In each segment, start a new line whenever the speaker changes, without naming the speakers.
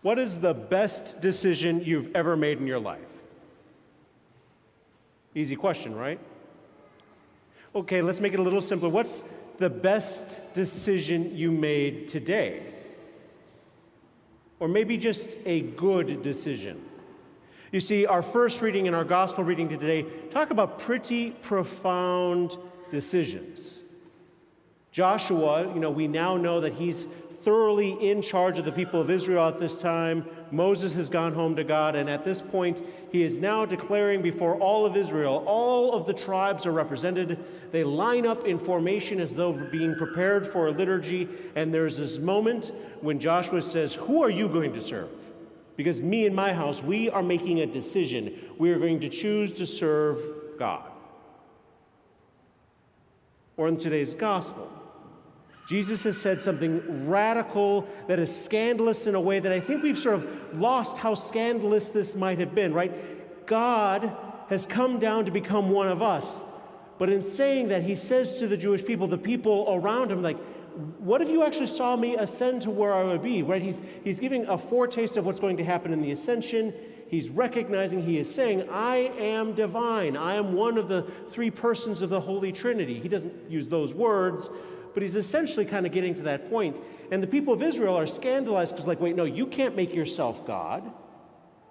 What is the best decision you've ever made in your life? Easy question, right? Okay, let's make it a little simpler. What's the best decision you made today? Or maybe just a good decision. You see, our first reading and our gospel reading today talk about pretty profound decisions. Joshua, we now know that he's thoroughly in charge of the people of Israel at this time. Moses has gone home to God, and at this point, he is now declaring before all of Israel, all of the tribes are represented. They line up in formation as though being prepared for a liturgy, and there's this moment when Joshua says, "Who are you going to serve? Because me and my house, we are making a decision. We are going to choose to serve God." Or in today's gospel, Jesus has said something radical that is scandalous in a way that I think we've sort of lost how scandalous this might have been, right? God has come down to become one of us. But in saying that, he says to the Jewish people, the people around him, like, what if you actually saw me ascend to where I would be, right? He's giving a foretaste of what's going to happen in the ascension. He's recognizing, he is saying, I am divine. I am one of the three persons of the Holy Trinity. He doesn't use those words, but he's essentially kind of getting to that point. And the people of Israel are scandalized because, like, wait, no, you can't make yourself God.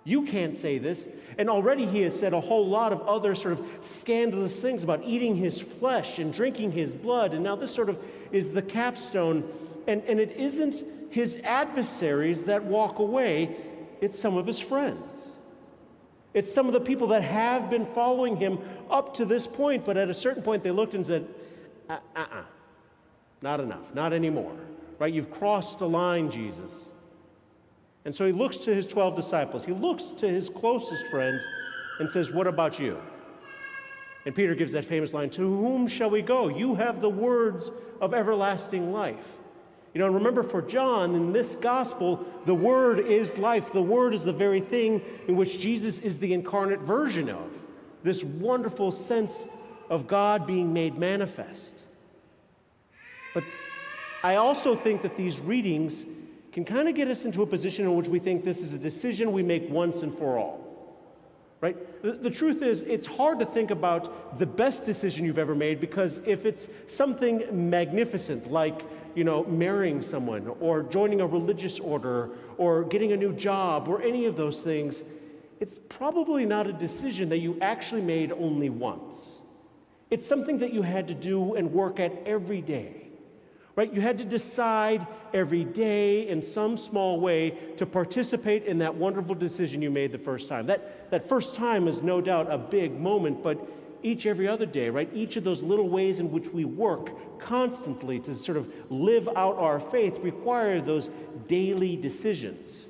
You can't say this. And already he has said a whole lot of other sort of scandalous things about eating his flesh and drinking his blood. And now this sort of is the capstone. And it isn't his adversaries that walk away. It's some of his friends. It's some of the people that have been following him up to this point. But at a certain point, they looked and said, not enough, not anymore, right? You've crossed the line, Jesus. And so he looks to his 12 disciples. He looks to his closest friends and says, what about you? And Peter gives that famous line, to whom shall we go? You have the words of everlasting life. And remember, for John, in this gospel, the Word is life. The Word is the very thing in which Jesus is the incarnate version of, this wonderful sense of God being made manifest. But I also think that these readings can kind of get us into a position in which we think this is a decision we make once and for all, right? The truth is, it's hard to think about the best decision you've ever made, because if it's something magnificent like, marrying someone or joining a religious order or getting a new job or any of those things, it's probably not a decision that you actually made only once. It's something that you had to do and work at every day. Right? You had to decide every day in some small way to participate in that wonderful decision you made the first time. That first time is no doubt a big moment, but every other day, right? Each of those little ways in which we work constantly to sort of live out our faith require those daily decisions.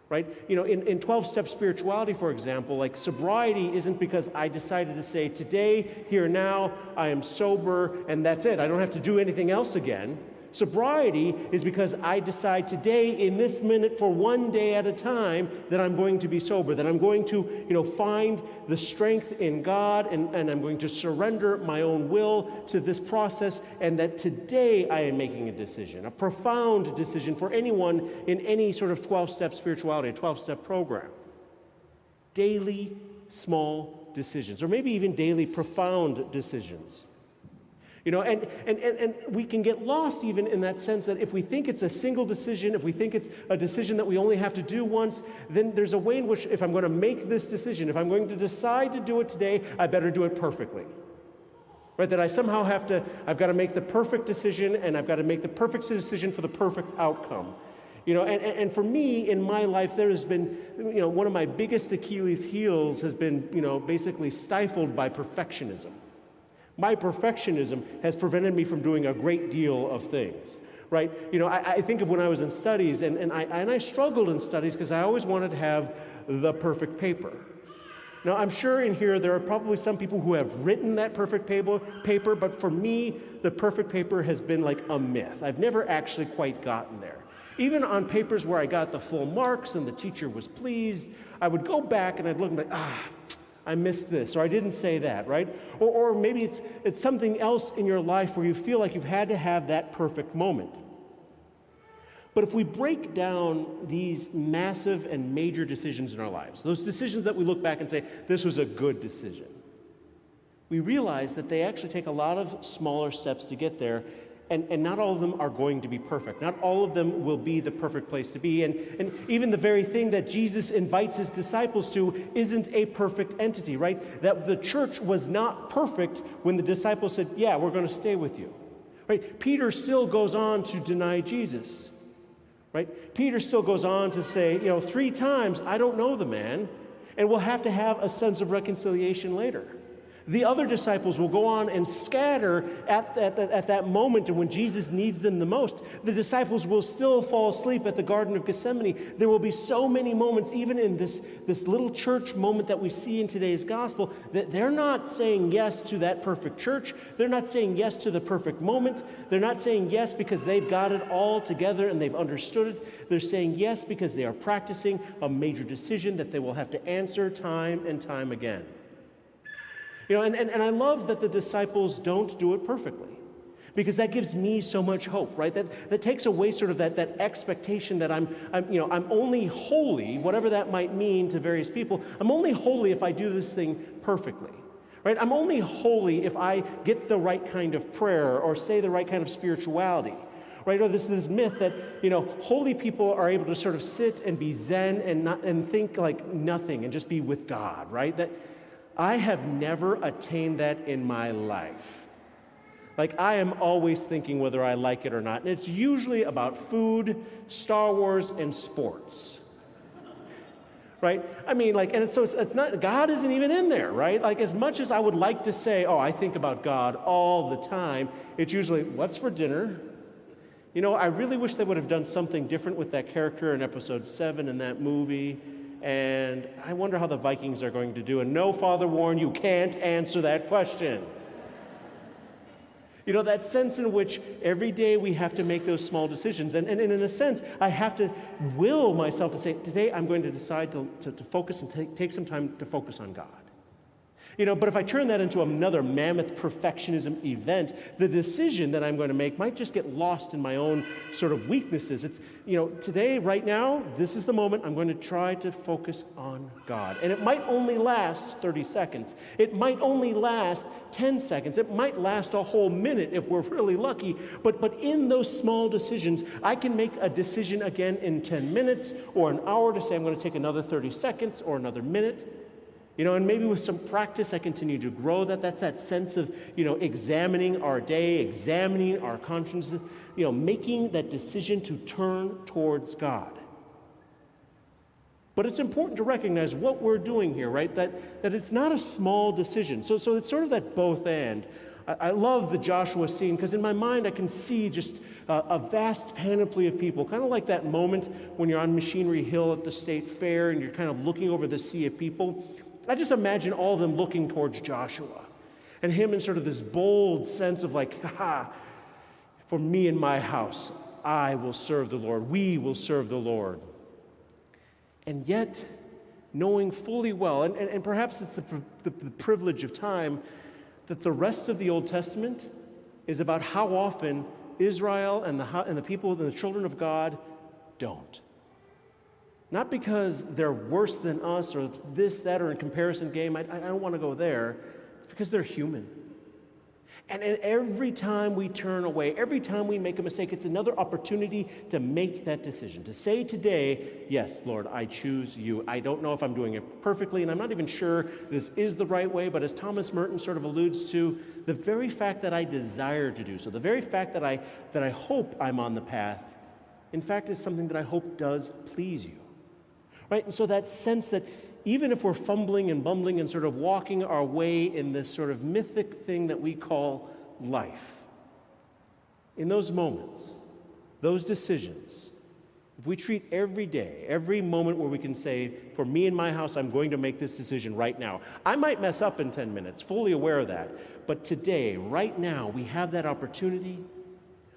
Right? In 12-step spirituality, for example, like sobriety isn't because I decided to say, today, here, now, I am sober, and that's it. I don't have to do anything else again. Sobriety is because I decide today, in this minute, for one day at a time, that I'm going to be sober, that I'm going to, find the strength in God, and I'm going to surrender my own will to this process, and that today I am making a decision, a profound decision for anyone in any sort of 12-step spirituality, a 12-step program. Daily, small decisions, or maybe even daily, profound decisions. And we can get lost even in that sense that if we think it's a single decision, if we think it's a decision that we only have to do once, then there's a way in which if I'm going to make this decision, if I'm going to decide to do it today, I better do it perfectly. Right? That I somehow I've got to make the perfect decision, and I've got to make the perfect decision for the perfect outcome. And for me, in my life, there has been, one of my biggest Achilles' heels has been, basically stifled by perfectionism. My perfectionism has prevented me from doing a great deal of things, right? I think of when I was in studies, and I struggled in studies because I always wanted to have the perfect paper. Now, I'm sure in here there are probably some people who have written that perfect paper, but for me, the perfect paper has been like a myth. I've never actually quite gotten there. Even on papers where I got the full marks and the teacher was pleased, I would go back and I'd look and be like, I missed this, or I didn't say that, right? Or maybe it's something else in your life where you feel like you've had to have that perfect moment. But if we break down these massive and major decisions in our lives, those decisions that we look back and say, this was a good decision, we realize that they actually take a lot of smaller steps to get there, and not all of them are going to be perfect. Not all of them will be the perfect place to be. And even the very thing that Jesus invites his disciples to isn't a perfect entity, right? That the church was not perfect when the disciples said, yeah, we're going to stay with you. Right? Peter still goes on to deny Jesus. Right? Peter still goes on to say, 3 times, I don't know the man, and we'll have to have a sense of reconciliation later. The other disciples will go on and scatter at that moment, and when Jesus needs them the most, the disciples will still fall asleep at the Garden of Gethsemane. There will be so many moments, even in this little church moment that we see in today's gospel, that they're not saying yes to that perfect church. They're not saying yes to the perfect moment. They're not saying yes because they've got it all together and they've understood it. They're saying yes because they are practicing a major decision that they will have to answer time and time again. And I love that the disciples don't do it perfectly, because that gives me so much hope, right? That takes away sort of that expectation that I'm only holy, whatever that might mean to various people. I'm only holy if I do this thing perfectly, right? I'm only holy if I get the right kind of prayer or say the right kind of spirituality, right? Or this myth that, holy people are able to sort of sit and be zen and think like nothing and just be with God, right? That I have never attained that in my life. Like, I am always thinking whether I like it or not. And it's usually about food, Star Wars, and sports. Right? I mean, and it's not, God isn't even in there, right? Like, as much as I would like to say, oh, I think about God all the time, it's usually, what's for dinner? I really wish they would have done something different with that character in episode 7 in that movie. And I wonder how the Vikings are going to do. And no, Father Warren, you can't answer that question. That sense in which every day we have to make those small decisions. And in a sense, I have to will myself to say, today I'm going to decide to focus and take some time to focus on God. But if I turn that into another mammoth perfectionism event, the decision that I'm going to make might just get lost in my own sort of weaknesses. It's, today, right now, this is the moment I'm going to try to focus on God. And it might only last 30 seconds. It might only last 10 seconds. It might last a whole minute if we're really lucky. But in those small decisions, I can make a decision again in 10 minutes or an hour to say I'm going to take another 30 seconds or another minute. And maybe with some practice, I continue to grow that. That's that sense of, examining our day, examining our consciences, making that decision to turn towards God. But it's important to recognize what we're doing here, right? That it's not a small decision. So it's sort of that both and. I love the Joshua scene because in my mind I can see just a vast panoply of people, kind of like that moment when you're on Machinery Hill at the State Fair and you're kind of looking over the sea of people. I just imagine all of them looking towards Joshua and him in sort of this bold sense of like, for me and my house, I will serve the Lord. We will serve the Lord. And yet, knowing fully well, and perhaps it's the privilege of time, that the rest of the Old Testament is about how often Israel and the people and the children of God don't. Not because they're worse than us or this, that, or a comparison game. I don't want to go there. It's because they're human. And every time we turn away, every time we make a mistake, it's another opportunity to make that decision. To say today, yes, Lord, I choose you. I don't know if I'm doing it perfectly, and I'm not even sure this is the right way, but as Thomas Merton sort of alludes to, the very fact that I desire to do so, the very fact that I hope I'm on the path, in fact, is something that I hope does please you. Right? And so that sense that even if we're fumbling and bumbling and sort of walking our way in this sort of mythic thing that we call life, in those moments, those decisions, if we treat every day, every moment where we can say, for me and my house, I'm going to make this decision right now. I might mess up in 10 minutes, fully aware of that. But today, right now, we have that opportunity.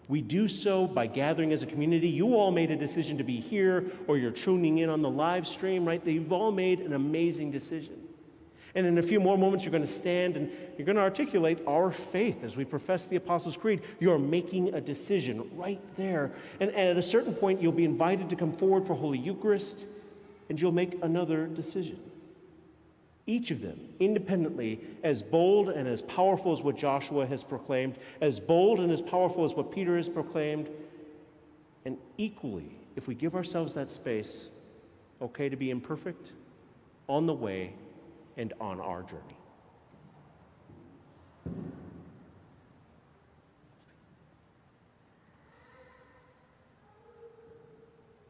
We do so by gathering as a community. You all made a decision to be here, or you're tuning in on the live stream, right? You've all made an amazing decision. And in a few more moments, you're going to stand and you're going to articulate our faith as we profess the Apostles' Creed. You're making a decision right there. And at a certain point, you'll be invited to come forward for Holy Eucharist, and you'll make another decision. Each of them, independently, as bold and as powerful as what Joshua has proclaimed, as bold and as powerful as what Peter has proclaimed, and equally, if we give ourselves that space, okay to be imperfect, on the way, and on our journey.